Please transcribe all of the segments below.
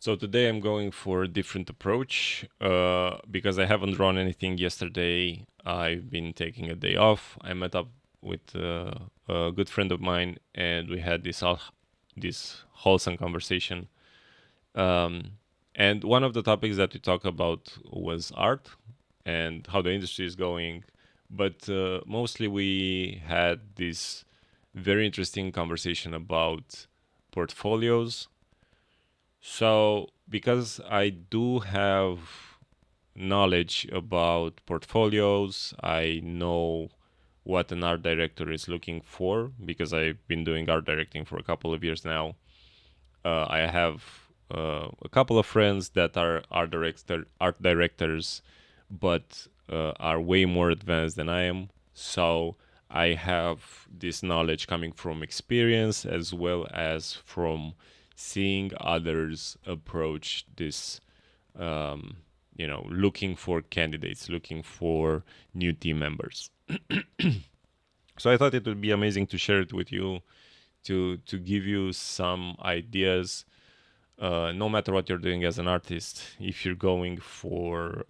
So today I'm going for a different approach because I haven't drawn anything yesterday. I've been taking a day off. I met up with a good friend of mine, and we had this wholesome conversation. Um, and one of the topics that we talked about was art and how the industry is going. But mostly we had this very interesting conversation about portfolios. So, because I do have knowledge about portfolios, I know what an art director is looking for because I've been doing art directing for a couple of years now. I have a couple of friends that are art directors, but are way more advanced than I am. So I have this knowledge coming from experience as well as from seeing others approach this. Looking for candidates, looking for new team members. So I thought it would be amazing to share it with you, to give you some ideas, no matter what you're doing as an artist. If you're going for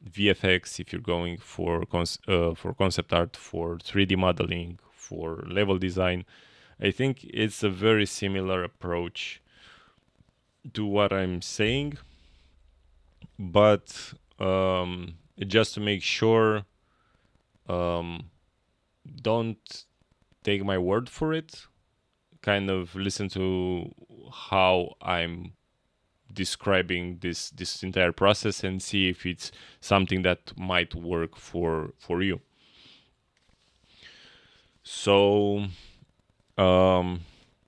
VFX, if you're going for concept art, for 3D modeling, for level design, I think it's a very similar approach to what I'm saying, but just to make sure, um, don't take my word for it. Kind of listen to how I'm describing this entire process and see if it's something that might work for you. So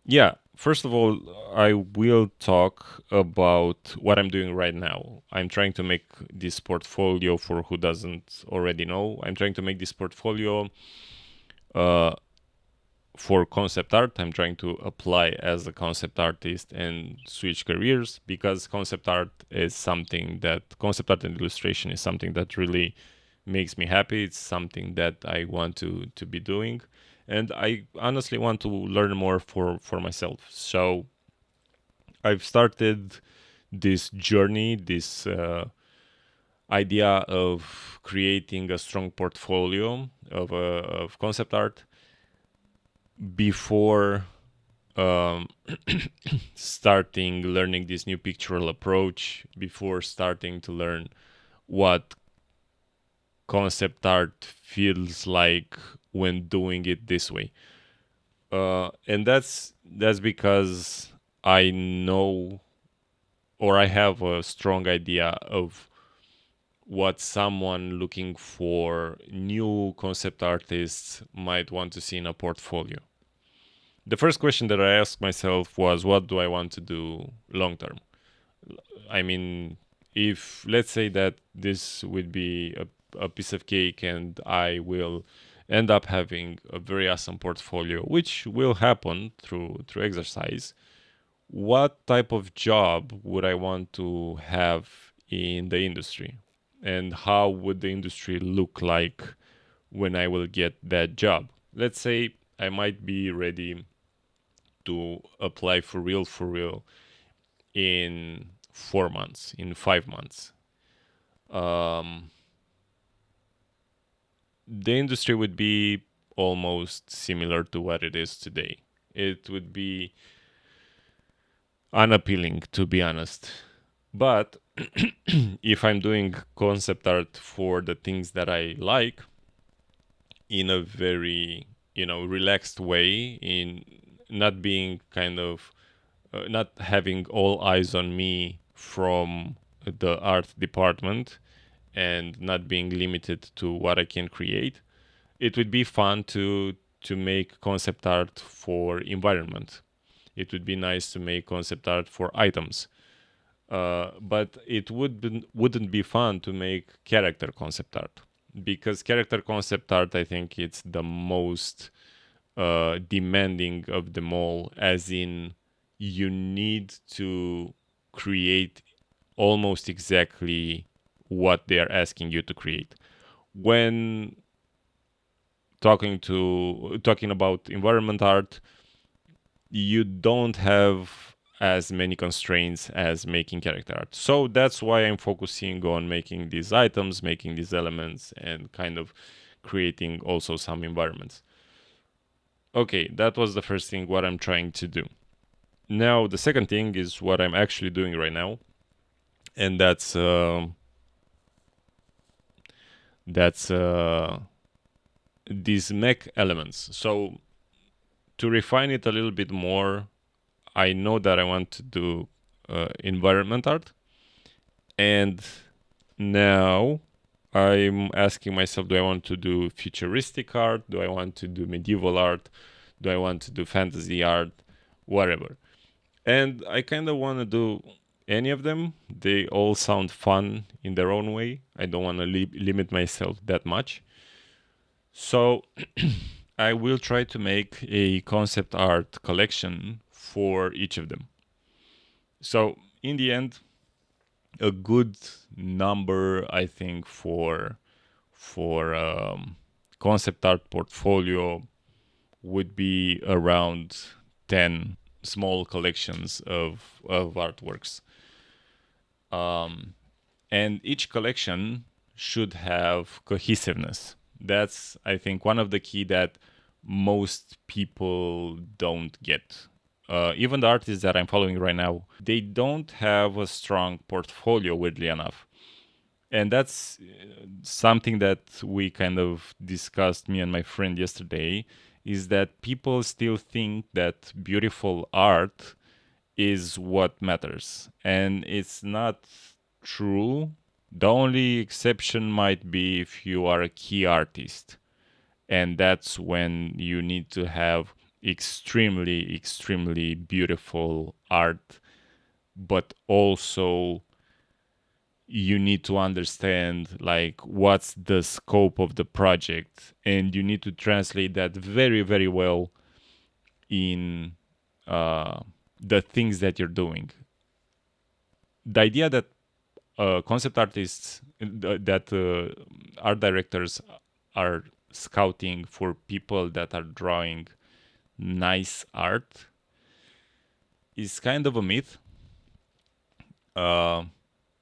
yeah, first of all, I will talk about what I'm doing right now. I'm trying to make this portfolio. For who doesn't already know, I'm trying to make this portfolio uh, for concept art. I'm trying to apply as a concept artist and switch careers, because concept art and illustration is something that really makes me happy. It's something that I want to be doing, and I honestly want to learn more for myself. So I've started this journey, this idea of creating a strong portfolio of concept art before um, starting learning this new pictorial approach, before starting to learn what concept art feels like when doing it this way. And that's because I know, or I have a strong idea of what someone looking for new concept artists might want to see in a portfolio. The first question that I asked myself was, what do I want to do long term? I mean, if let's say that this would be a piece of cake and I will end up having a very awesome portfolio, which will happen through exercise, what type of job would I want to have in the industry? And how would the industry look like when I will get that job? Let's say I might be ready to apply for real in 4 months, in 5 months. Um, the industry would be almost similar to what it is today. It would be unappealing, to be honest. But if I'm doing concept art for the things that I like in a very, relaxed way, in not being kind of not having all eyes on me from the art department and not being limited to what I can create, it would be fun to make concept art for environment. It would be nice to make concept art for items. But wouldn't be fun to make character concept art, because character concept art, I think it's the most demanding of them all, as in you need to create almost exactly what they are asking you to create. When talking about environment art, you don't have as many constraints as making character art. So that's why I'm focusing on making these items, making these elements, and kind of creating also some environments. Okay, that was the first thing what I'm trying to do. Now the second thing is what I'm actually doing right now, and that's these mech elements. So to refine it a little bit more, I know that I want to do environment art, and now I'm asking myself, do I want to do futuristic art? Do I want to do medieval art? Do I want to do fantasy art? Whatever. And I kind of want to do any of them. They all sound fun in their own way. I don't want to limit myself that much. So I will try to make a concept art collection for each of them. So in the end, a good number, I think, for concept art portfolio would be around 10 small collections of artworks. And each collection should have cohesiveness. That's, I think, one of the key that most people don't get. Even the artists that I'm following right now, they don't have a strong portfolio, weirdly enough. And that's something that we kind of discussed, me and my friend, yesterday, is that people still think that beautiful art is what matters. And it's not true. The only exception might be if you are a key artist. And that's when you need to have extremely, extremely beautiful art, but also you need to understand like what's the scope of the project, and you need to translate that very, very well in the things that you're doing. The idea that concept artists, that art directors are scouting for people that are drawing nice art is kind of a myth.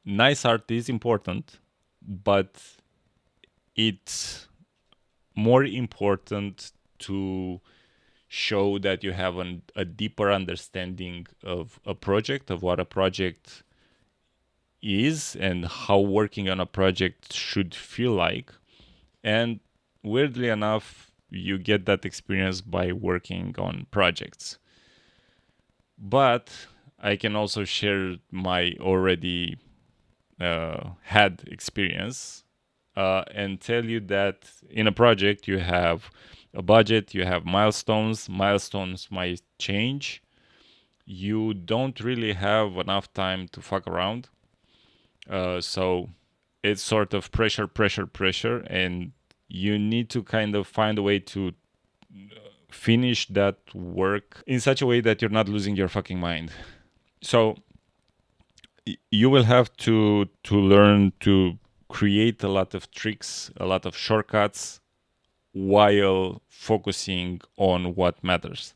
Nice art is important, but it's more important to show that you have a deeper understanding of a project, of what a project is, and how working on a project should feel like. And weirdly enough, you get that experience by working on projects. But I can also share my already had experience and tell you that in a project you have a budget, you have milestones. Milestones might change. You don't really have enough time to fuck around. So it's sort of pressure, pressure, pressure, and you need to kind of find a way to finish that work in such a way that you're not losing your fucking mind. So you will have to learn to create a lot of tricks, a lot of shortcuts, while focusing on what matters.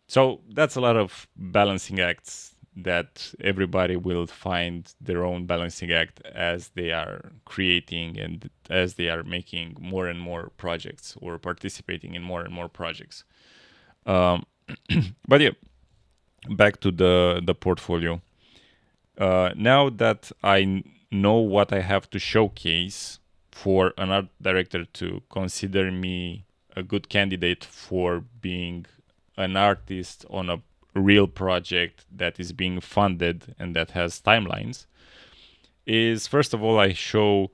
So that's a lot of balancing acts that everybody will find their own balancing act as they are creating and as they are making more and more projects or participating in more and more projects. But yeah, back to the portfolio. Now that I know what I have to showcase for an art director to consider me a good candidate for being an artist on a real project that is being funded and that has timelines, is first of all, I show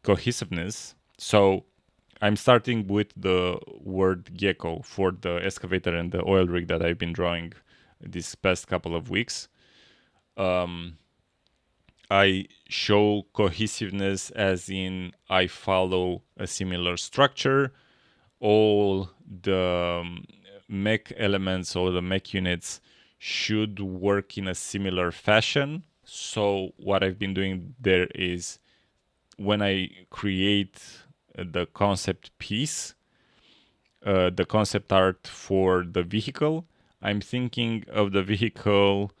cohesiveness. So I'm starting with the word gecko for the excavator and the oil rig that I've been drawing this past couple of weeks. I show cohesiveness as in I follow a similar structure. All the mech elements or the mech units should work in a similar fashion. So what I've been doing there is when I create the concept piece, the concept art for the vehicle, I'm thinking of the vehicle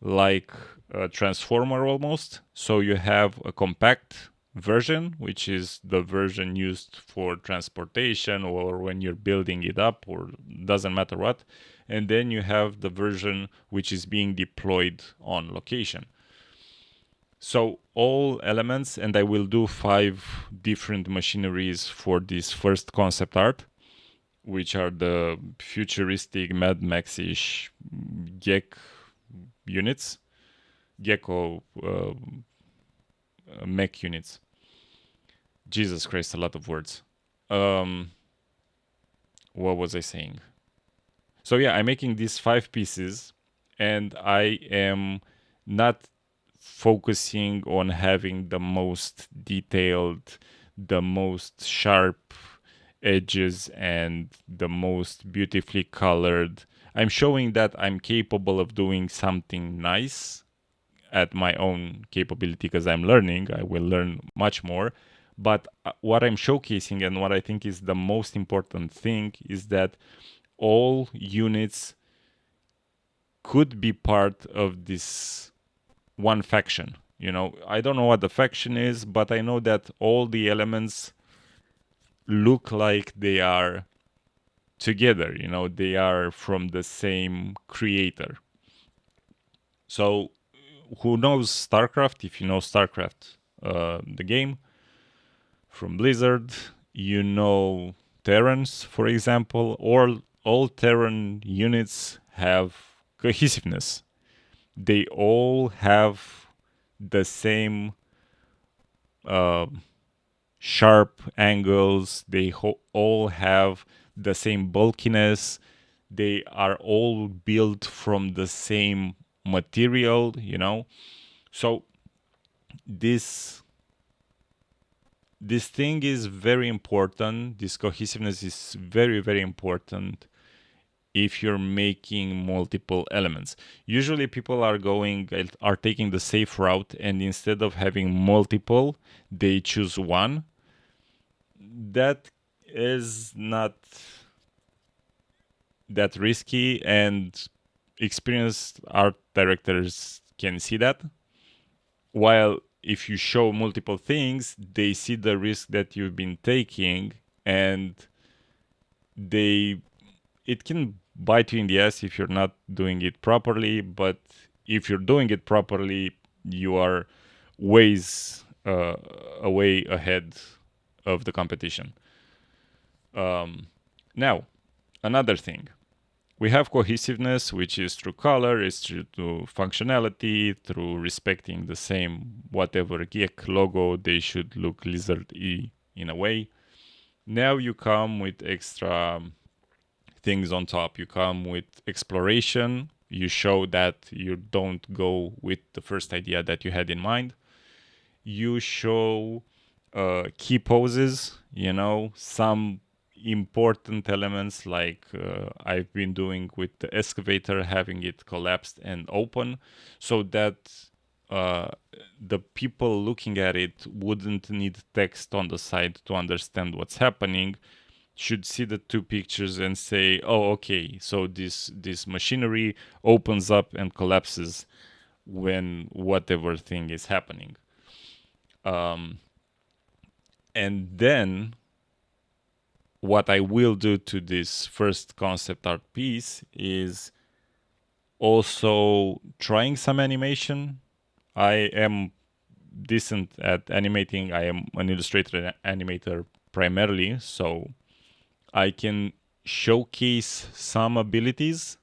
like a transformer almost. So you have a compact version, which is the version used for transportation or when you're building it up, or doesn't matter what. And then you have the version which is being deployed on location. So all elements, and I will do 5 different machineries for this first concept art, which are the futuristic Mad Max-ish Gecko mech units. Jesus Christ, a lot of words. What was I saying? So yeah, I'm making these 5 pieces, and I am not focusing on having the most detailed, the most sharp edges, and the most beautifully colored. I'm showing that I'm capable of doing something nice at my own capability because I'm learning. I will learn much more. But what I'm showcasing and what I think is the most important thing is that all units could be part of this one faction. You know, I don't know what the faction is, but I know that all the elements look like they are together. You know, they are from the same creator. So, who knows StarCraft? If you know StarCraft, the game from Blizzard, you know Terrans, for example, or all Terran units have cohesiveness. They all have the same sharp angles. They all have the same bulkiness. They are all built from the same material, you know. So this thing is very important. This cohesiveness is very, very important if you're making multiple elements. Usually people are taking the safe route, and instead of having multiple, they choose one. That is not that risky, and experienced art directors can see that. While if you show multiple things, they see the risk that you've been taking, and it can bite you in the ass if you're not doing it properly. But if you're doing it properly, you are ways away ahead of the competition. Now, another thing. We have cohesiveness, which is through color, is through functionality, through respecting the same whatever geek logo. They should look lizard-y in a way. Now you come with extra things on top. You come with exploration. You show that you don't go with the first idea that you had in mind. You show key poses, you know, some important elements like I've been doing with the excavator, having it collapsed and open so that the people looking at it wouldn't need text on the side to understand what's happening, should see the 2 pictures and say, oh, okay, so this machinery opens up and collapses when whatever thing is happening. And then what I will do to this first concept art piece is also trying some animation. I am decent at animating. I am an illustrator and animator primarily, so I can showcase some abilities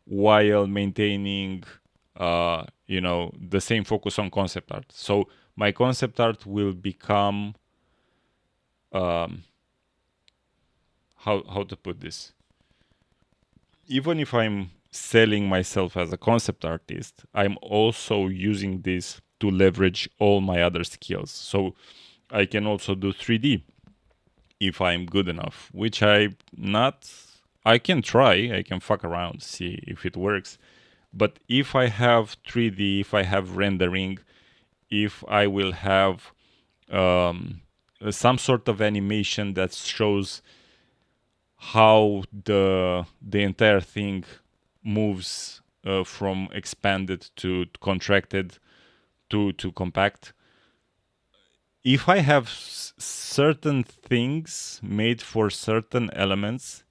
while maintaining the same focus on concept art. So my concept art will become how to put this? Even if I'm selling myself as a concept artist, I'm also using this to leverage all my other skills. So I can also do 3D if I'm good enough, which I can try, I can fuck around, see if it works. But if I have 3D, if I have rendering, if I will have some sort of animation that shows how the entire thing moves from expanded to contracted to compact. If I have certain things made for certain elements,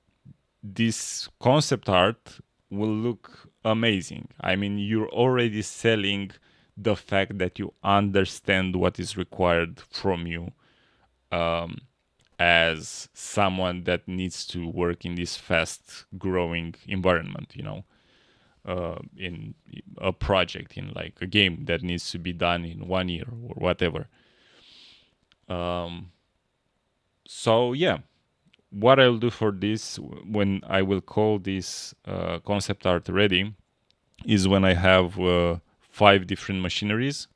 this concept art will look amazing. I mean, you're already selling the fact that you understand what is required from you, as someone that needs to work in this fast growing environment, in a project, in like a game that needs to be done in 1 year or whatever. So yeah, what I'll do for this, when I will call this concept art ready, is when I have 5 different machineries,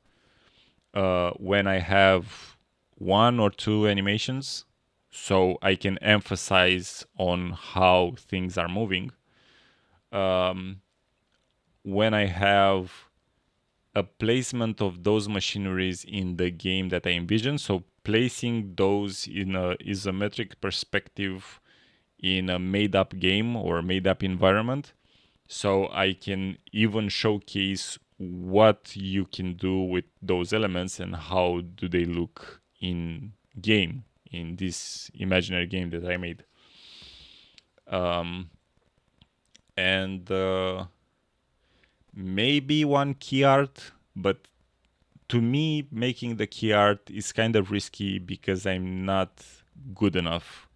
when I have 1 or 2 animations, so I can emphasize on how things are moving. When I have a placement of those machineries in the game that I envision, so placing those in a isometric perspective in a made-up game or made-up environment, so I can even showcase what you can do with those elements and how do they look in game, in this imaginary game that I made. And maybe 1 key art, but to me, making the key art is kind of risky because I'm not good enough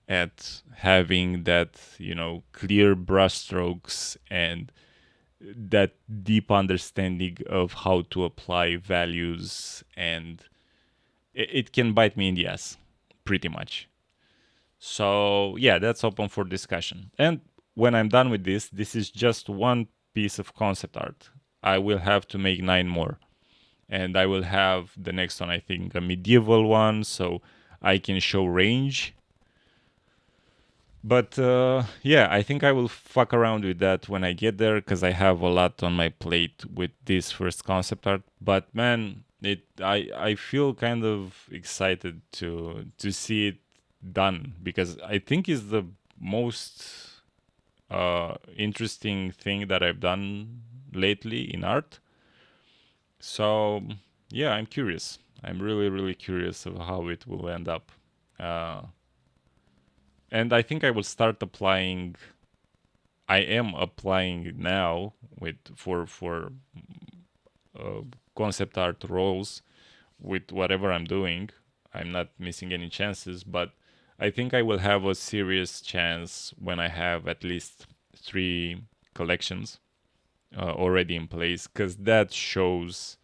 at having that, clear brushstrokes and that deep understanding of how to apply values, and it can bite me in the ass, pretty much. So yeah, that's open for discussion. And when I'm done with this is just one piece of concept art. I will have to make 9 more. And I will have the next one, I think, a medieval one, so I can show range. But yeah, I think I will fuck around with that when I get there, because I have a lot on my plate with this first concept art. But man, I feel kind of excited to see it done, because I think it's the most interesting thing that I've done lately in art. So yeah, I'm curious. I'm really, really curious of how it will end up. And I think I will start applying. I am applying now with for concept art roles with whatever I'm doing. I'm not missing any chances, but I think I will have a serious chance when I have at least 3 collections already in place, because that shows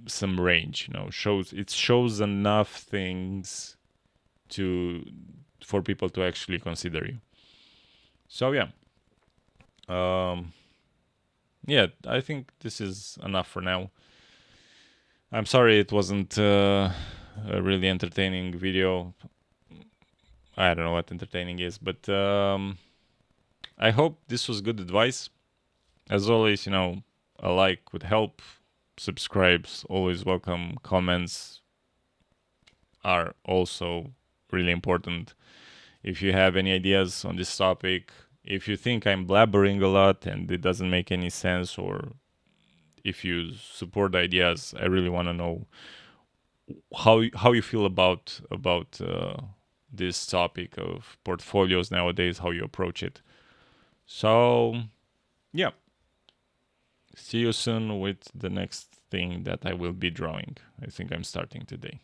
some range. It shows enough things for people to actually consider you. So yeah, yeah, I think this is enough for now. I'm sorry it wasn't a really entertaining video. I don't know what entertaining is, but I hope this was good advice. As always, a like would help. Subscribes always welcome. Comments are also really important. If you have any ideas on this topic, if you think I'm blabbering a lot and it doesn't make any sense, or if you support the ideas, I really want to know how you feel about this topic of portfolios nowadays, how you approach it. So yeah, see you soon with the next thing that I will be drawing. I think I'm starting today.